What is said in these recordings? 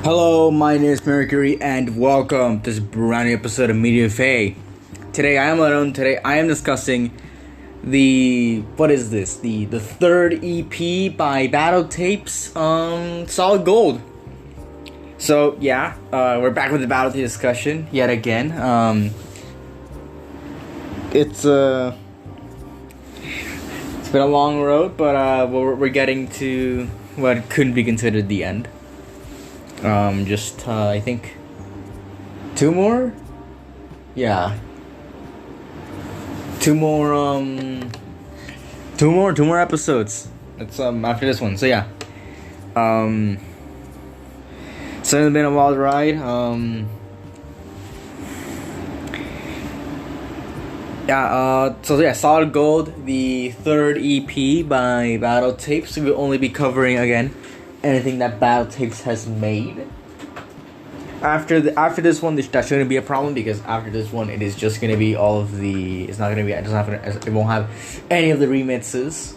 Hello, my name is Mercury, and welcome to this brand new episode of Media Faye. Today I am alone. Today I am discussing the third EP by Battle Tapes, Solid Gold. So yeah, we're back with the Battle Tape discussion yet again. It's been a long road, but we're getting to what couldn't be considered the end. I think two more episodes. It's after this one. So yeah. So it's been a wild ride. Solid Gold, the third EP by Battle Tapes. We'll only be covering again anything that Battle Tapes has made. After this one, that shouldn't be a problem, because after this one, it is just gonna be all of the. It's not gonna be. It won't have any of the remixes.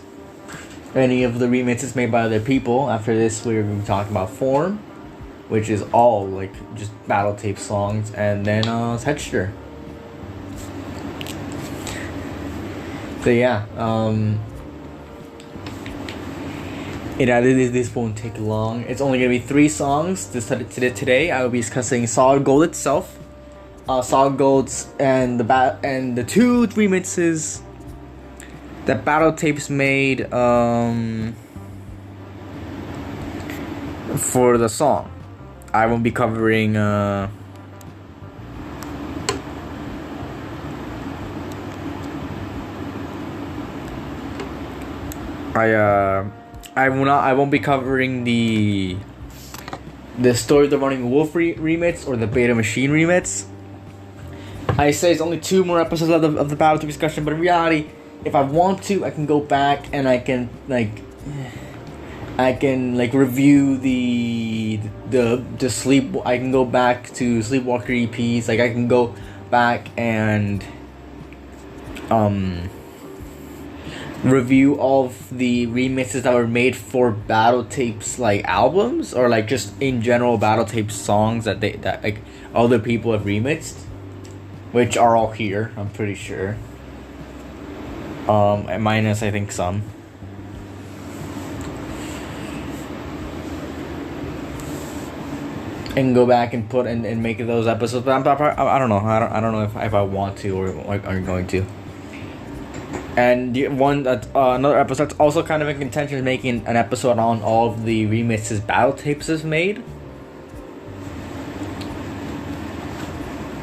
Any of the remixes made by other people. After this, we're gonna be talking about Form, which is all like just Battle Tape songs, and then Texture. So yeah, this won't take long. It's only gonna be 3 songs. Today I will be discussing Solid Gold itself, Solid Gold's and the 2 remixes that Battle Tapes made for the song. I won't be covering I won't be covering the Story of the Running Wolf remix or the Beta Machine remix. I say it's only 2 more episodes of the Battle Tape discussion, but in reality, if I want to, I can go back and I can review the sleep. I can go back to Sleepwalker EPs. Like, I can go back and review all of the remixes that were made for Battle Tapes, like albums, or like just in general Battle Tape songs that like other people have remixed, which are all here, I'm pretty sure. Minus I think some. And go back and put and make those episodes, but I don't know. I don't know if I want to or I'm going to. And another episode that's also kind of in contention is making an episode on all of the remixes Battle Tapes has made.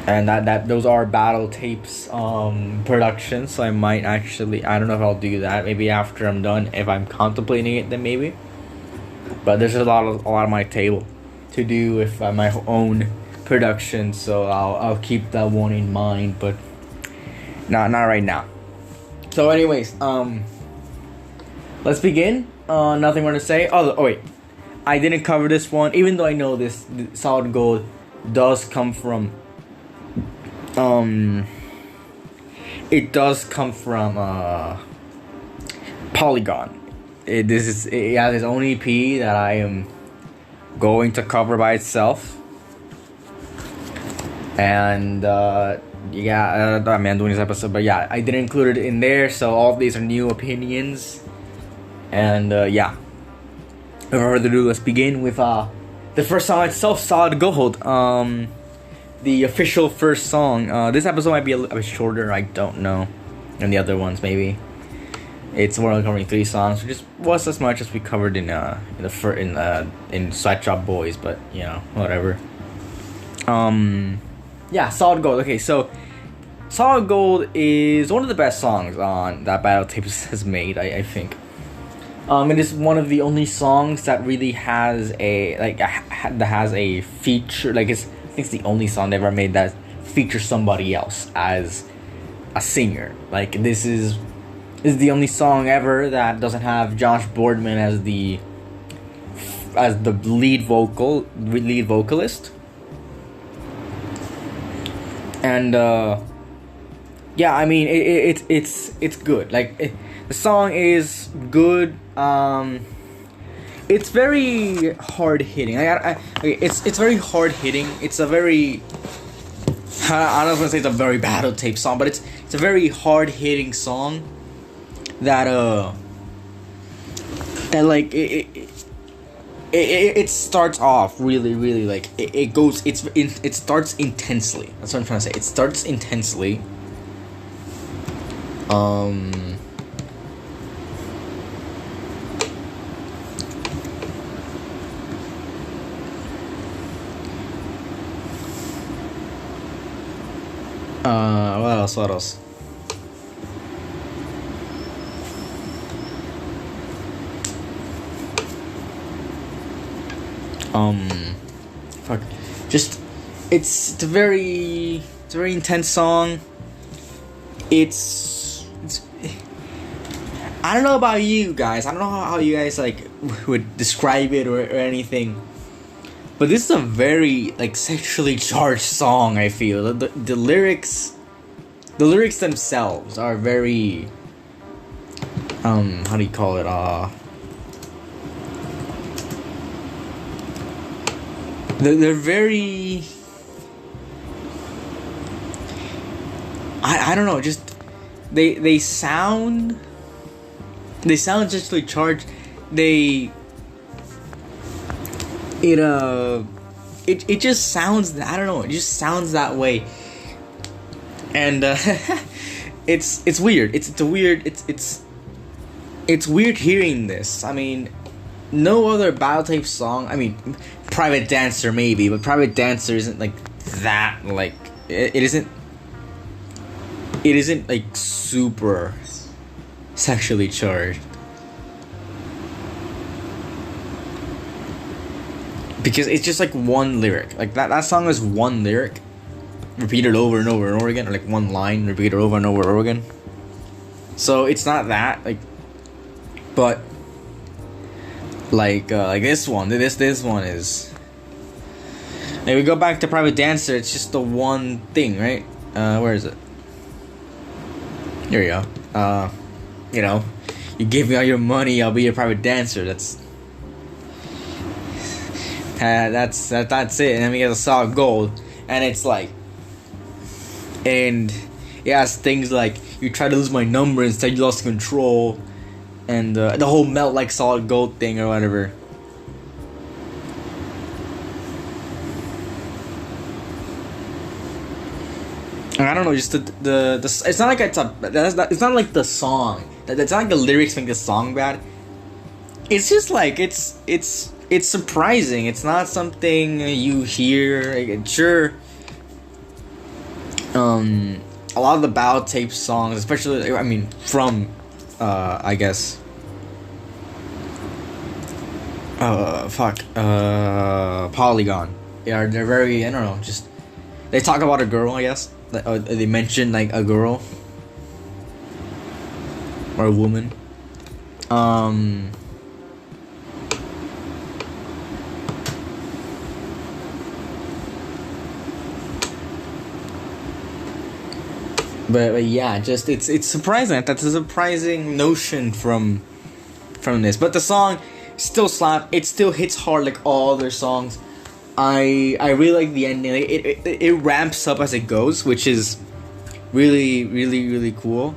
And that those are Battle Tapes productions, so I might actually, I don't know if I'll do that. Maybe after I'm done, if I'm contemplating it, then maybe. But there's a lot on my table to do with my own production, so I'll keep that one in mind, but not right now. So anyways, let's begin. Nothing more to say. Oh wait, I didn't cover this one, even though I know this Solid Gold does come from it does come from Polygon. It has its own EP that I am going to cover by itself, and I'm doing this episode, but yeah, I didn't include it in there, so all of these are new opinions, and Without further ado, let's begin with the first song itself, Solid Gold, the official first song. This episode might be a bit shorter, I don't know, than the other ones, maybe. We're only covering 3 songs, which was as much as we covered in Sweatshop Boys, but you know, whatever. Yeah, Solid Gold. Okay, so Solid Gold is one of the best songs on that Battle Tapes has made, I think. It is one of the only songs that really has a feature. Like, I think it's the only song they ever made that features somebody else as a singer. Like, this is the only song ever that doesn't have Josh Boardman as the lead vocalist. And I mean, it's good. Like, the song is good. it's very hard hitting. Okay, it's very hard hitting. It's a very I don't want to say it's a very battle tape song, but it's a very hard hitting song that and like it starts off really like it goes it starts intensely. That's what I'm trying to say. It starts intensely. What else? Fuck. Just, it's a very intense song. It's I don't know about you guys. I don't know how you guys like would describe it or anything. But this is a very like sexually charged song. I feel the lyrics themselves are very how do you call it? They're very I don't know. Just they sound sexually charged. It just sounds, I don't know, it just sounds that way. And it's weird. It's weird hearing this. I mean, no other battle tape song, I mean, Private Dancer maybe, but Private Dancer isn't like that, like it isn't like super sexually charged. Because it's just like one lyric. Like that song is one lyric repeated over and over and over again, or like one line repeated over and over and over again. So it's not that, like, but like this one is like, we go back to Private Dancer, it's just the one thing, right? Where is it? Here we go. You know, you give me all your money, I'll be your private dancer. That's it. And then we get a solid gold, and it's like, and it has things like, you try to lose my number, instead you lost control, and the whole melt like solid gold thing or whatever. I don't know, just the it's not like it's not like the song. It's not like the lyrics make the song bad. It's just like it's surprising. It's not something you hear. Like, sure, a lot of the battle tape songs, especially, I mean, from I guess Polygon. Yeah, they're very, I don't know, just they talk about a girl, I guess. They mention like a girl or a woman. But yeah, just it's surprising. That's a surprising notion from this. But the song still slap. It still hits hard like all their songs. I really like the ending. Like, it ramps up as it goes, which is really cool.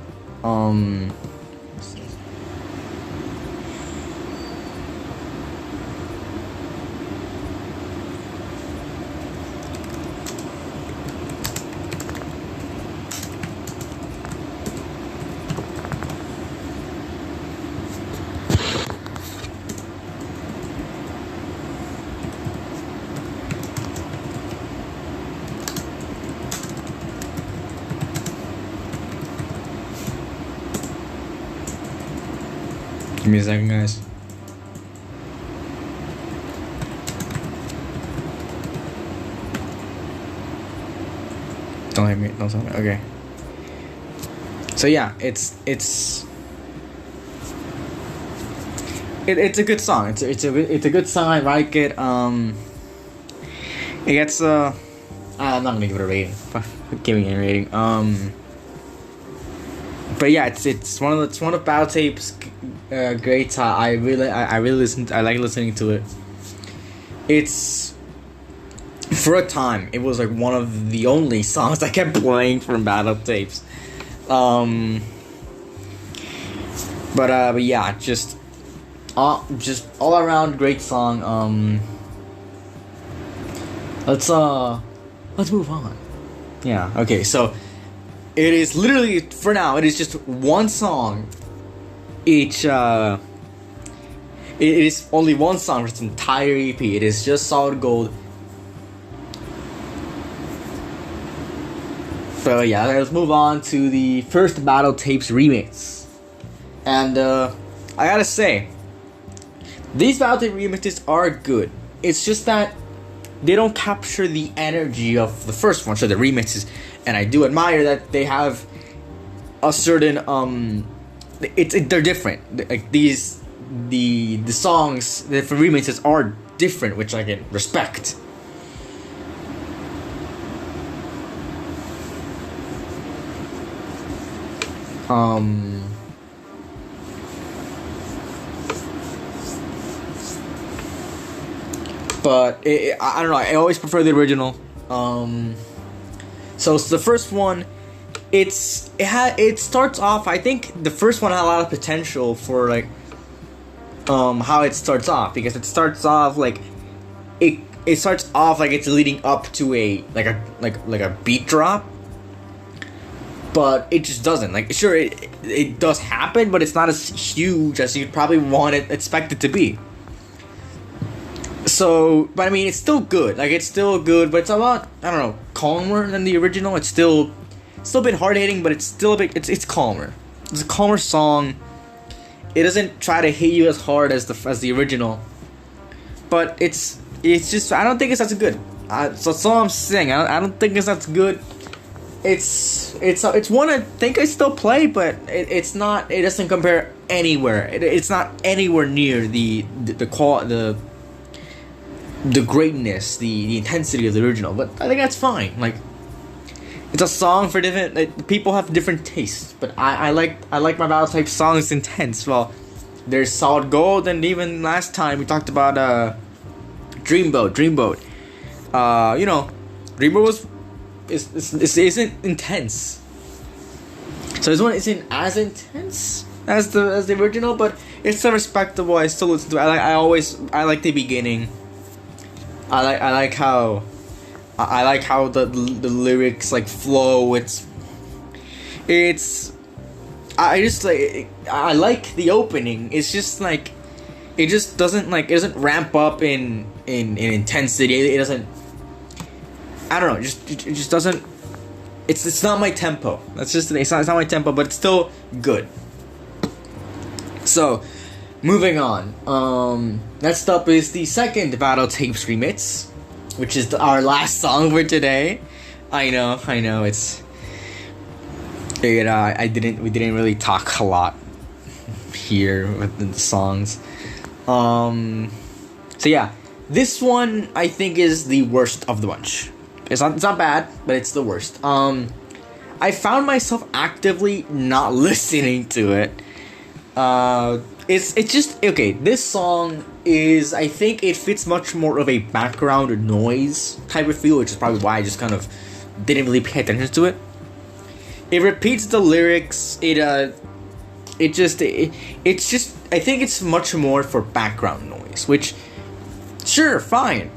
Give me a second, guys. Don't hit me. Don't tell me. Okay. So yeah, it's a good song. It's a good song. I like it. It gets I'm not gonna give it a rating. Giving it a rating. But yeah, it's one of Battle Tape's great time. I really listen. I like listening to it. It's for a time. It was like one of the only songs I kept playing from battle tapes. But yeah, just all around great song. Let's move on. Yeah. Okay. So it is literally, for now, it is just one song each. It is only one song for its entire EP. It is just Solid Gold. So yeah, let's move on to the first Battle Tapes remix. And I gotta say, these Battle Tape remixes are good. It's just that they don't capture the energy of the first one, so the remixes. And I do admire that they have a certain they're different. Like the songs, the remixes are different, which I can respect. But I don't know. I always prefer the original. So the first one, it starts off. I think the first one had a lot of potential for like how it starts off, because it starts off like it starts off like it's leading up to a beat drop. But it just doesn't. Like, sure, it does happen, but it's not as huge as you'd probably expect it to be. So, but I mean, it's still good. Like, it's still good, but it's a lot, I don't know, calmer than the original. It's still a bit hard hitting, but it's still a bit. It's calmer. It's a calmer song. It doesn't try to hit you as hard as the original. But it's just, I don't think it's as good. So that's all I'm saying. I don't think it's as good. It's one I think I still play, but it's not. It doesn't compare anywhere. It's not anywhere near the greatness, the intensity of the original. But I think that's fine. Like, it's a song for different. Like, people have different tastes, but I like my battle type songs intense. Well, there's Solid Gold, and even last time we talked about Dreamboat. Dreamboat isn't intense. So this one isn't as intense as the original, but it's still respectable. I still listen to it. I like the beginning. I like how the lyrics like flow. I like the opening. It's just like it doesn't ramp up in intensity. It doesn't. I don't know. It just doesn't. It's not my tempo. That's just it's not my tempo, but it's still good. So, moving on. Next up is the second Battle Tapes remix, which is our last song for today. I know. It's. We didn't really talk a lot here with the songs. So yeah, this one I think is the worst of the bunch. It's not bad, but it's the worst. I found myself actively not listening to it. It's just okay. This song is, I think it fits much more of a background noise type of feel, which is probably why I just kind of didn't really pay attention to it. It repeats the lyrics. It's just I think it's much more for background noise, which sure, fine,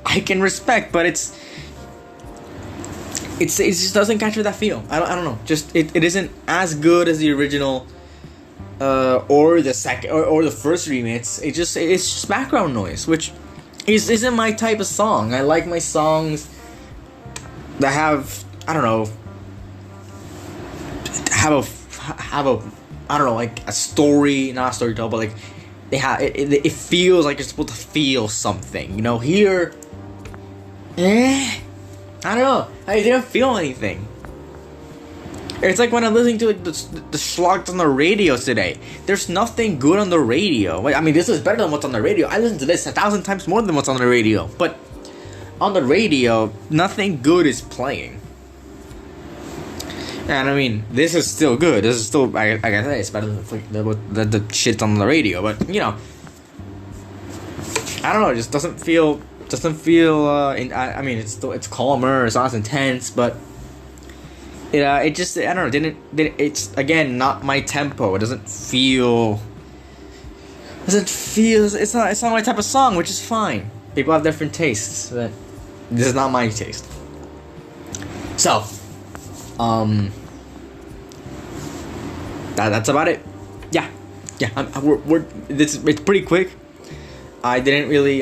I can respect, but it just doesn't capture that feel. I don't know. Just it isn't as good as the original, or the second or the first remix. It's just background noise, which isn't my type of song. I like my songs that have, I don't know, have a I don't know, like a story, not a storyteller, but like it feels like you're supposed to feel something. You know, here, I don't know. I didn't feel anything. It's like when I'm listening to the schlogs on the radio today. There's nothing good on the radio. I mean, this is better than what's on the radio. I listen to this 1,000 times more than what's on the radio. But on the radio, nothing good is playing. And I mean, this is still good. This is still, like I said, it's better than the shit on the radio. But you know, I don't know. It just doesn't feel. I mean, it's calmer. It's not as intense, but it just, I don't know. Didn't it's again not my tempo. It doesn't feel. It's not my type of song, which is fine. People have different tastes, but this is not my taste. So, that's about it. Yeah. It's pretty quick. I didn't really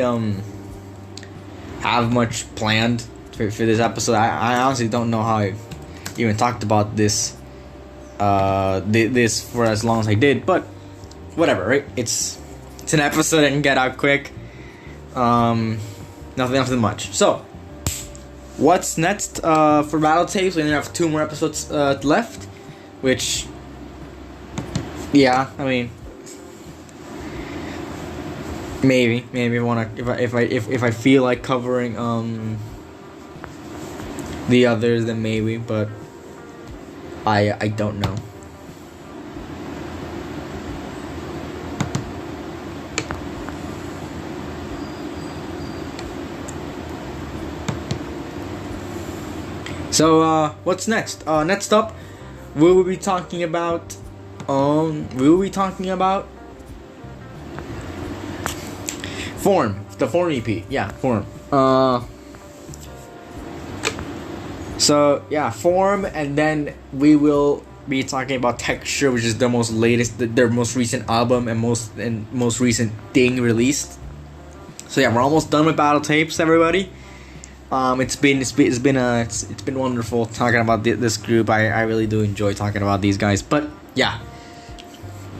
have much planned for this episode. I honestly don't know how I even talked about this this for as long as I did, but whatever, right? It's an episode and get out quick. Nothing much. So, what's next for Battle Tapes? We only have 2 more episodes left, which, yeah, I mean, maybe I wanna, if I feel like covering the others, then maybe, but I don't know. So what's next? Next up, we will be talking about Form, the Form EP. Yeah, Form. So yeah, Form, and then we will be talking about Texture, which is their most recent album and most recent thing released. So yeah, we're almost done with Battle Tapes, everybody. It's been wonderful talking about this group. I really do enjoy talking about these guys. But yeah,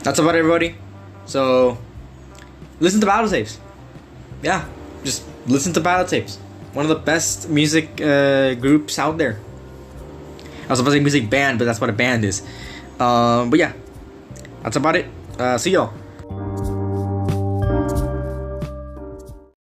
that's about it, everybody. So listen to Battle Tapes. Yeah, just listen to Battle Tapes. One of the best music groups out there. I was about to say music band, but that's what a band is. But yeah, that's about it. See y'all.